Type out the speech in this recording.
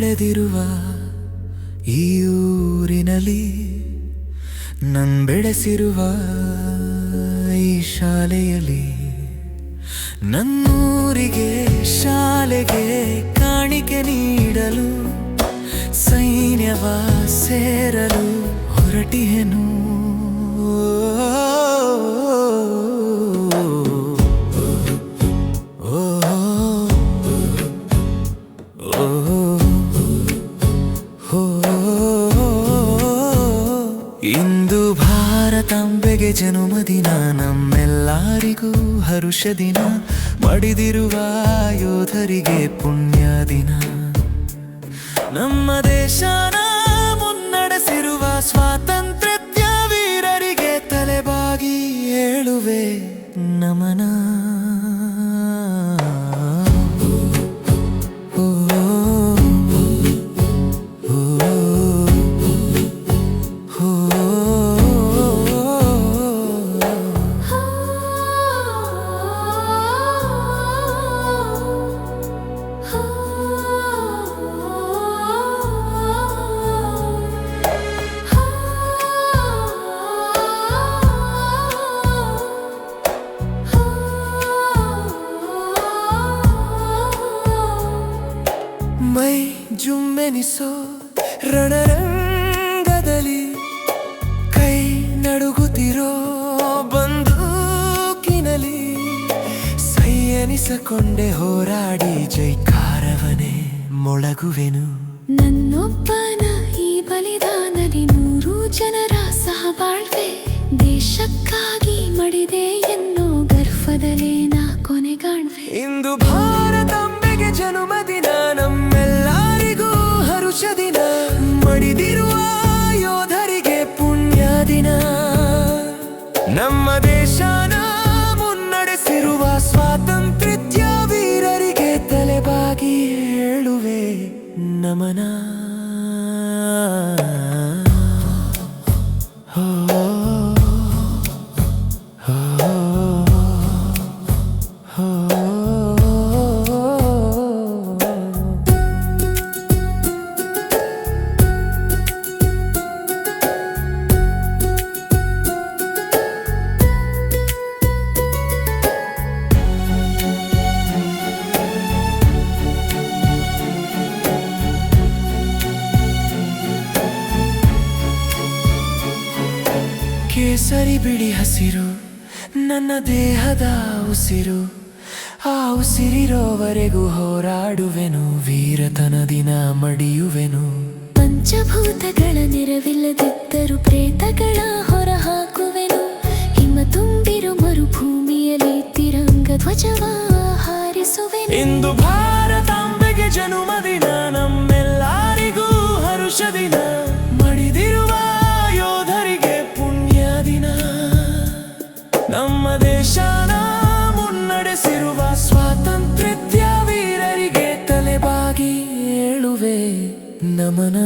ಬೆಳೆದಿರುವ ಈ ಊರಿನಲ್ಲಿ ಬೆಳೆಸಿರುವ ಈ ಶಾಲೆಯಲ್ಲಿ ನನ್ನೂರಿಗೆ ಶಾಲೆಗೆ ಕಾಣಿಕೆ ನೀಡಲು ಸೈನ್ಯವ ಸೇರಲು ಹೊರಟಿಹೆನು. ಇಂದು ಭಾರತಾಂಬೆಗೆ ಜನುಮದಿನ, ನಮ್ಮೆಲ್ಲರಿಗೂ ಹರುಷ ದಿನ. ಮಡಿದಿರುವ ಯೋಧರಿಗೆ ಪುಣ್ಯ ದಿನ. ನಮ್ಮ ದೇಶನ ಮುನ್ನಡೆಸಿರುವ ಸ್ವಾತಂತ್ರ್ಯ ವೀರರಿಗೆ ತಲೆಬಾಗಿ ಏಳುವೆ ನಮನ. ಮೈ ಜುಮ್ಮೆನಿಸೋ ರಣರಂಗದಲ್ಲಿ ಕೈ ನಡುಗುತ್ತಿರೋ ಬಂದೂಕಿನಲ್ಲಿ ಸೈಯನಿಸಿಕೊಂಡೆ ಹೋರಾಡಿ ಜೈಕಾರವನೇ ಮೊಳಗುವೆನು. ನನ್ನೊಬ್ಬನ ಈ ಬಲಿದಾನದಲ್ಲಿ 100 ಜನರ ಸಹಬಾಳ್ವೆ. ದೇಶಕ್ಕಾಗಿ ಮಡಿದೆ ಎನ್ನೋ ಗರ್ವದಲ್ಲೇ ನಾ ಕೊನೆಗಾಣ್ವೆ. ಇಂದು ಭಾರತಾಂಬೆಗೆ ಜನುಮದಿನ, ನಮ್ಮೆಲ್ಲರಿಗೂ ಹರುಷ ದಿನ. ಮಡಿದಿರುವ ಯೋಧರಿಗೆ ಪುಣ್ಯ ದಿನ. ನಮ್ಮ ದೇಶನ ಮುನ್ನಡೆಸಿರುವ ಸ್ವಾತಂತ್ರ್ಯ ವೀರರಿಗೆ ತಲೆಬಾಗಿ ಏಳುವೆ ನಮನ. ಕೇಸರಿ ಬಿಳಿ ಹಸಿರು ನನ್ನ ದೇಹದ ಉಸಿರು. ಆ ಉಸಿರಿರೋವರೆಗೂ ಹೋರಾಡುವೆನು, ವೀರತನದಿನ ಮಡಿಯುವೆನು. ಪಂಚಭೂತಗಳ ನೆರವಿಲ್ಲದಿದ್ದರೂ ಪ್ರೇತಗಳ ಹೊರ ಹಾಕುವೆನು. ಹಿಮ ತುಂಬಿರು ಮರುಭೂಮಿಯಲ್ಲಿ ತಿರಂಗ ಧ್ವಜವ ಹಾರಿಸುವೆನು. ಇಂದು ಭಾರತಾಂಬೆಗೆ ಜನುಮದಿನ, ನಮ್ಮೆಲ್ಲರಿಗೂ ಹರುಷ ದಿನ. ಮಡಿದಿರುವ ಯೋಧರಿಗೆ ಪುಣ್ಯ ದಿನ. ನಮ್ಮ ದೇಶನ ಮುನ್ನಡೆಸಿರುವ ಸ್ವಾತಂತ್ರ್ಯ ವೀರರಿಗೆ ತಲೆಬಾಗಿ ಏಳುವೆ ನಮನ.